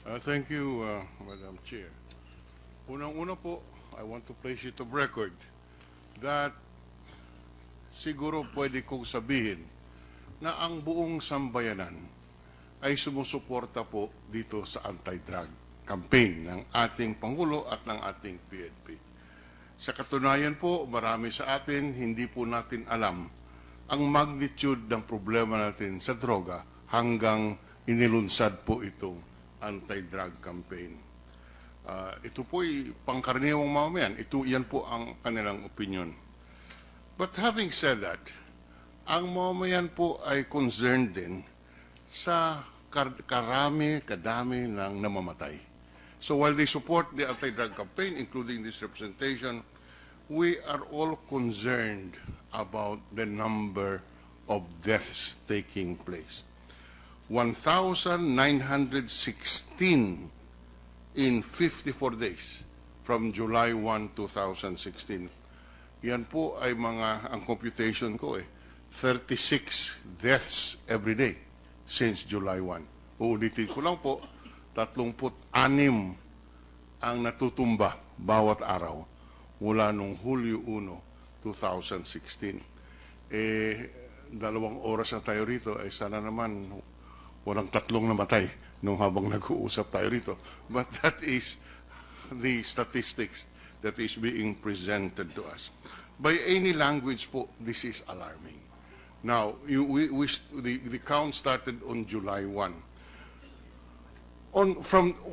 Thank you, Madam Chair. Unang-una po, I want to place it of record that siguro pwede kong sabihin na ang buong sambayanan ay sumusuporta po dito sa anti-drug campaign ng ating Pangulo at ng ating PNP. Sa katunayan po, marami sa atin, hindi po natin alam ang magnitude ng problema natin sa droga hanggang inilunsad po itong anti-drug campaign. Ito po'y pangkaraniwang mamamayan. Yan po ang kanilang opinion. But having said that, ang mamamayan po ay concerned din sa kadami ng namamatay. So while they support the anti-drug campaign, including this representation, we are all concerned about the number of deaths taking place. 1,916 in 54 days from July 1, 2016. Yan po ay ang computation ko 36 deaths every day since July 1. Uulitin ko lang po, 36 ang natutumba bawat araw mula nung Hulyo 1, 2016. 2 oras na tayo rito, sana naman walang 3 namatay nung habang nag-uusap tayo rito. But that is the statistics that is being presented to us. By any language po, this is alarming. Now, the count started on July 1.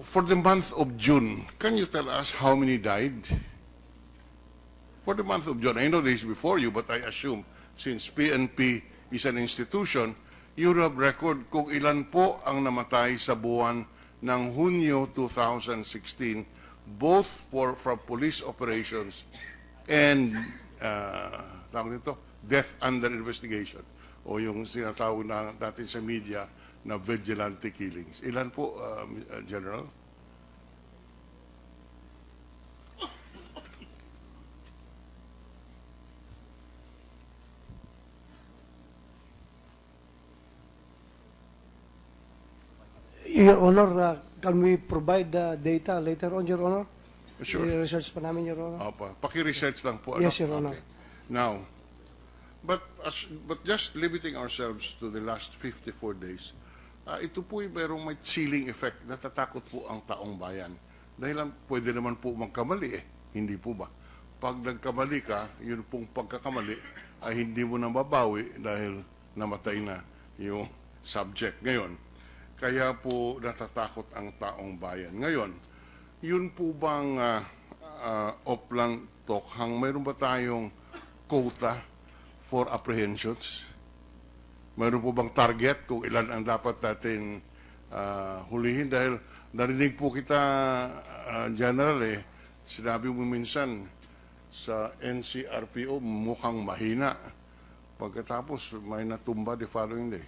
For the month of June, can you tell us how many died? For the month of June, I know this is before you, but I assume since PNP is an institution, you have record kung ilan po ang namatay sa buwan ng Hunyo 2016, both from police operations and death under investigation, o yung sinatawag natin sa media na vigilante killings. Ilan po, General? Your Honor, can we provide the data later on, Your Honor? Sure. I-research pa namin, Your Honor. Paki-research lang po. Yes, Your Honor. Okay. Now, but just limiting ourselves to the last 54 days, ito po mayroong may chilling effect. Natatakot po ang taong bayan. Dahil pwede naman po magkamali Hindi po ba? Pag nagkamali ka, yun pong pagkakamali ay hindi mo na mabawi dahil namatay na yung subject. Ngayon, kaya po natatakot ang taong bayan. Ngayon, yun po bang Oplan Tokhang, mayroon ba tayong quota for apprehensions? Mayroon po bang target kung ilan ang dapat natin hulihin? Dahil narinig po kita, General, sinabi mo minsan sa NCRPO mukhang mahina. Pagkatapos may natumba the following day.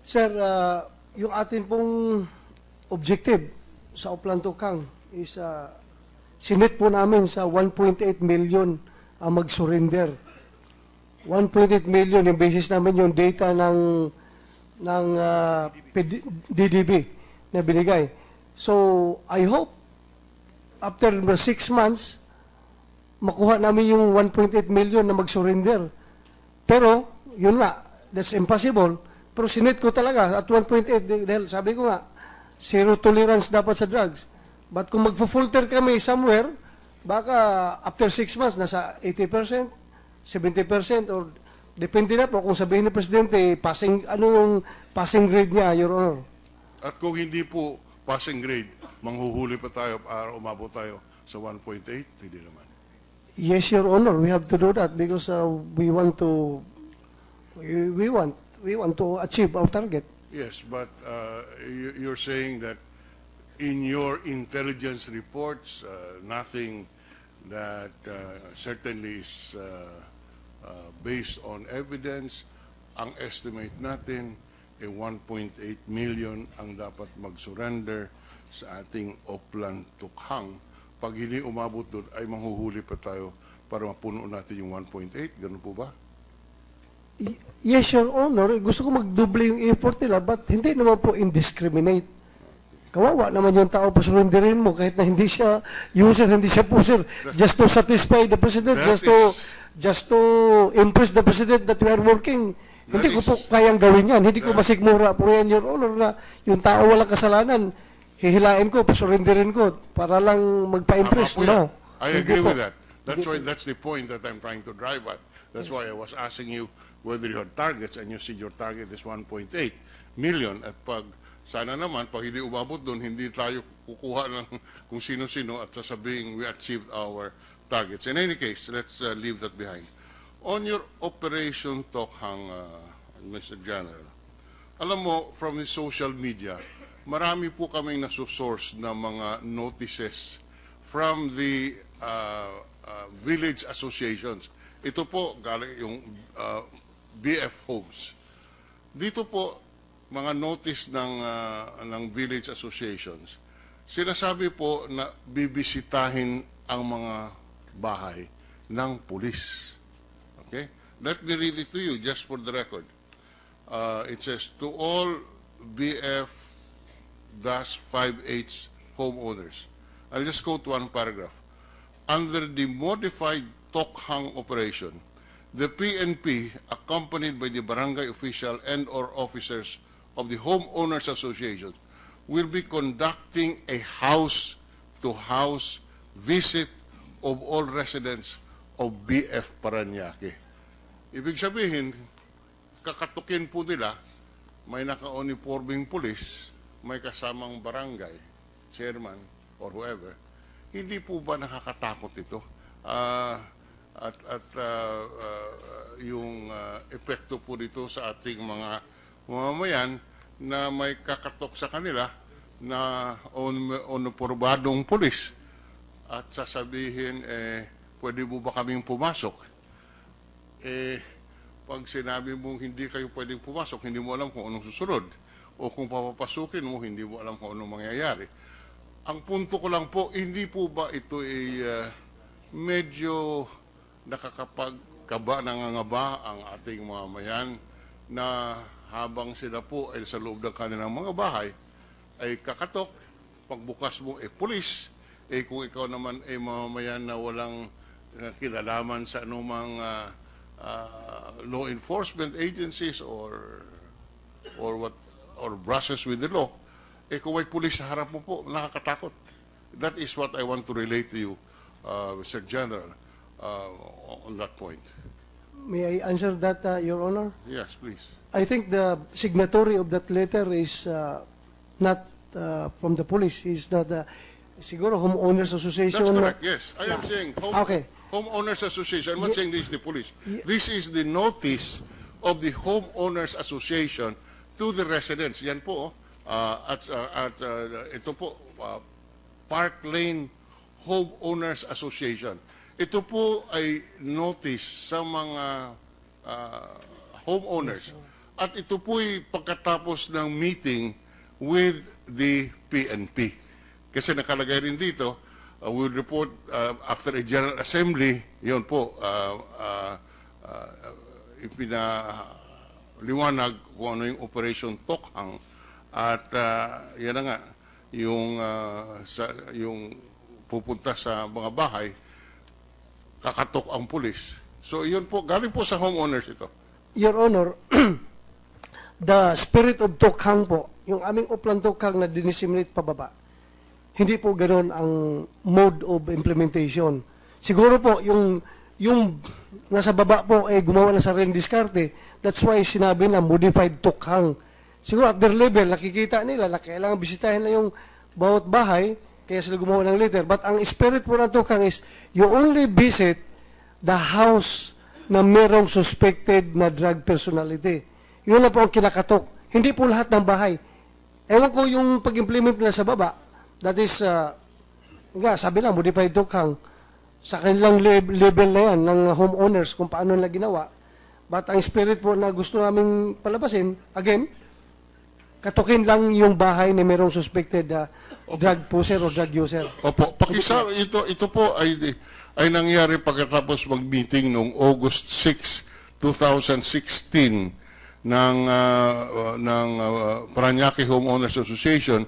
Sir, yung atin pong objective sa Oplan Tokhang is sinit po namin sa 1.8 million ang mag-surrender. 1.8 million yung basis namin yung data ng DDB na binigay. So, I hope after 6 months makuha namin yung 1.8 million na mag-surrender. Pero, yun nga, that's impossible. Pero sinit ko talaga at 1.8 dahil sabi ko nga, zero tolerance dapat sa drugs. But kung magpo-filter kami somewhere, baka after 6 months, nasa 80%, 70%, or depende na po kung sabihin ni Presidente, ano yung passing grade niya, Your Honor. At kung hindi po passing grade, manghuhuli pa tayo para umabot tayo sa 1.8, hindi naman. Yes, Your Honor, we have to do that because we want to achieve our target. Yes, but you're saying that in your intelligence reports, nothing that certainly is based on evidence, ang estimate natin ay 1.8 million ang dapat mag-surrender sa ating Oplan Tokhang. Pag hindi umabot doon, ay manghuhuli pa tayo para mapuno natin yung 1.8. Ganun po ba? Yes, Your Honor. Gusto ko magdoble yung effort nila, but hindi naman po indiscriminate. kawawa naman yung tao, pasurrenderin mo kahit na hindi siya user, hindi siya pusher, just to satisfy the President, just to impress the President that we are working. Hindi ko po kayang gawin yan. Hindi ko masigmura po yan, Your Honor, na yung tao walang kasalanan, hihilain ko, pasurrenderin ko, para lang magpa-impress. No. I agree with that. That's the point that I'm trying to drive at. That's why I was asking you whether you had targets, and you said your target is 1.8 million. At sana naman, pag hindi umabot doon, hindi tayo kukuha ng kung sino-sino at sasabing we achieved our targets. In any case, let's leave that behind. On your Operation Tokhang, Mr. General, alam mo, from the social media, marami po kaming nasusource na mga notices from the village associations. Ito po, galing yung BF Homes. Dito po, mga notice ng village associations, sinasabi po na bibisitahin ang mga bahay ng pulis. Okay? Let me read it to you just for the record. It says, to all BF-5H homeowners. I'll just quote one paragraph. Under the modified Tokhang operation, the PNP, accompanied by the barangay official and or officers of the Homeowners Association, will be conducting a house-to-house visit of all residents of BF Parañaque. Ibig sabihin, kakatukin po nila, may naka-uniforming pulis, may kasamang barangay, chairman, or whoever. Hindi po ba nakakatakot ito? Yung epekto po dito sa ating mga mamamayan na may kakatok sa kanila na uniformadong pulis at sasabihin, pwede mo ba kaming pumasok? Pag sinabi mo hindi kayo pwedeng pumasok, hindi mo alam kung anong susunod. O kung papapasukin mo, hindi mo alam kung anong mangyayari. Ang punto ko lang po, hindi po ba ito medyo nakakapagkaba, nangangaba ang ating mga mayan na habang sila po ay sa loob ng kanilang mga bahay, ay kakatok, pagbukas mo pulis, kung ikaw naman ay mamamayan na walang kinalaman sa anumang law enforcement agencies or brushes with the law, kung may pulis sa harap mo po, nakakatakot. That is what I want to relate to you, Mr. General, on that point. May I answer that, Your Honor? Yes, please. I think the signatory of that letter is not from the police. Is not siguro Homeowners Association. That's correct, yes. I am saying Homeowners Association. I'm not saying this is the police. This is the notice of the Homeowners Association to the residents. Yan po, ito po, Park Lane Homeowners Association. Ito po ay notice sa mga homeowners. At ito po ay pagkatapos ng meeting with the PNP. Kasi nakalagay rin dito, we will report after a General Assembly, yun po, ipinaliwanag kung ano yung Operation Tokhang. At yan na nga, yung pupunta sa mga bahay, kakatok ang pulis. So yun po, galing po sa homeowners ito. Your Honor, the spirit of Tokhang po, yung aming Upland Tokhang na dinisimulate pababa, hindi po ganoon ang mode of implementation. Siguro po, yung nasa baba po ay gumawa na sariling diskarte. That's why sinabi na modified Tokhang. Siguro at their level, nakikita nila na kailangan bisitahin na yung bawat bahay, kaya sila gumawa ng letter. But ang spirit po ng Tokhang is, you only visit the house na merong suspected na drug personality. Yun na po ang kinakatok. Hindi po lahat ng bahay. Ewan ko yung pag-implement nila sa baba. That is, sabi lang, modified Tokhang. Sa kanilang level na yan ng homeowners kung paano nila ginawa. But ang spirit po na gusto naming palabasin, again, katukin lang yung bahay na merong suspected drug poser o drug user. Opo, ito po ay nangyari pagkatapos mag-meeting noong August 6, 2016 ng Parañaque Homeowners Association,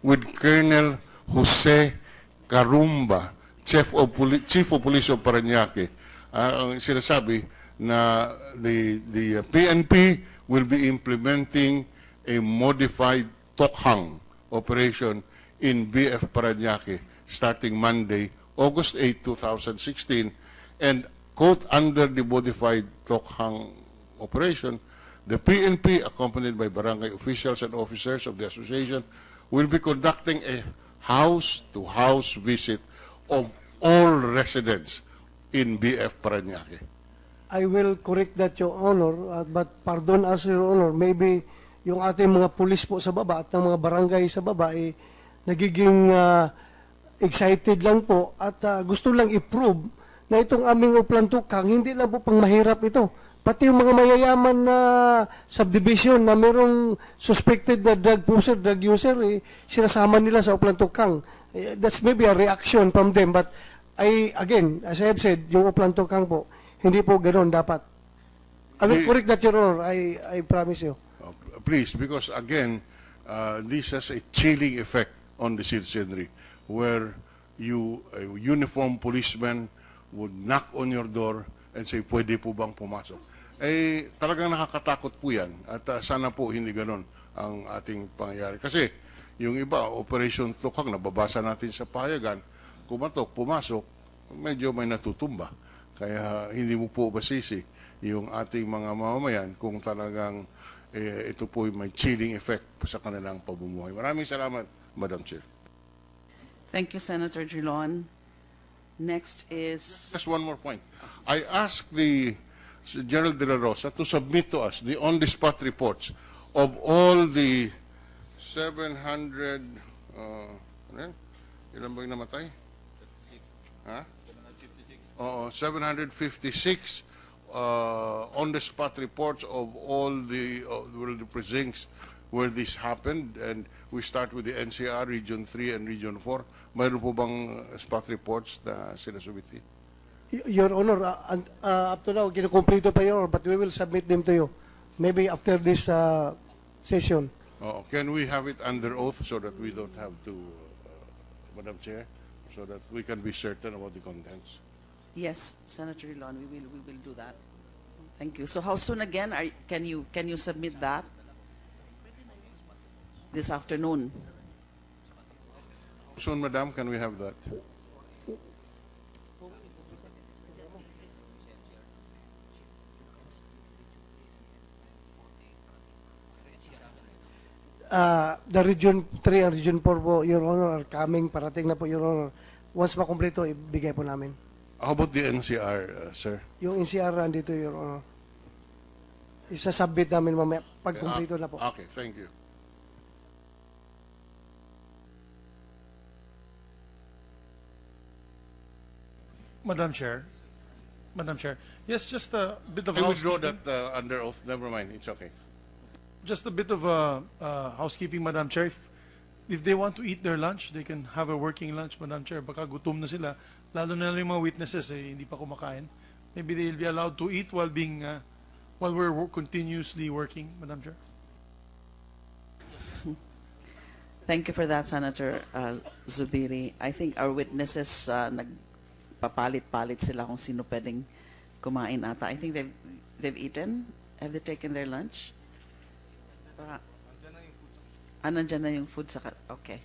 with Colonel Jose Carumba, Chief of Police of Parañaque. Ang sinasabi na the PNP will be implementing a modified Tokhang operation in BF Parañaque starting Monday, August 8, 2016, and quote, under the modified Tokhang operation, the PNP, accompanied by barangay officials and officers of the association, will be conducting a house-to-house visit of all residents in BF Parañaque. I will correct that, Your Honor, but pardon us, Your Honor, maybe yung ating mga pulis po sa baba at ng mga barangay sa baba nagiging excited lang po at gusto lang i-prove na itong aming Uplan Tukang, hindi lang po pang mahirap ito. Pati yung mga mayayaman na subdivision na merong suspected na drug pusher, drug user, sinasama nila sa Uplan Tukang. That's maybe a reaction from them. But again, as I have said, yung Uplan Tukang po, hindi po ganoon dapat. I will correct that, Your Honor. I promise you. Please, because again, this has a chilling effect on the citizenry, where a uniformed policeman would knock on your door and say, pwede po bang pumasok? Talagang nakakatakot po yan. At sana po hindi ganon ang ating pangyayari. Kasi yung iba, Operation Tukang, nababasa natin sa pahayagan, kumatok, pumasok, medyo may natutumba. Kaya hindi mo po basisi yung ating mga mamamayan kung talagang ito po may chilling effect sa kanilang pamumuhay. Maraming salamat, Madam Chair. Thank you, Senator Drilon. Next is... Just one more point. I asked the General De La Rosa to submit to us the on-the-spot reports of all the 700... ilan ba yung namatay? Ha? 756 on-the-spot reports of all the precincts where this happened, and we start with the NCR, Region 3 and Region 4. Mayroon po bang spot reports na sinasubiti? Your Honor, up to now, kinukumpleto pa, Your Honor, but we will submit them to you. Maybe after this session. Can we have it under oath so that we don't have to, Madam Chair, so that we can be certain about the contents? Yes, Senator Drilon, we will do that. Thank you. So how soon again can you submit that? This afternoon. Soon, Madam, can we have that? The Region 3 and Region 4 po, Your Honor, are coming. Parating na po, Your Honor. Once makompleto, ibigay po namin. How about the NCR, sir? Yung NCR andito, Your Honor. Isasubmit namin mamaya pag kumpleto na po. Okay, thank you. Madam Chair, yes, just a bit of I withdraw housekeeping. that under oath. Never mind, it's okay. Just a bit of housekeeping, Madam Chair. If they want to eat their lunch, they can have a working lunch, Madam Chair. Baka gutom na sila. Lalo na yung mga witnesses, hindi pa kumakain. Maybe they'll be allowed to eat while we're continuously working, Madam Chair. Thank you for that, Senator Zubiri. I think our witnesses nagpapalit-palit sila kung sino pwedeng kumain ata. I think they've eaten. Have they taken their lunch? Nandiyan na yung food sa... Okay.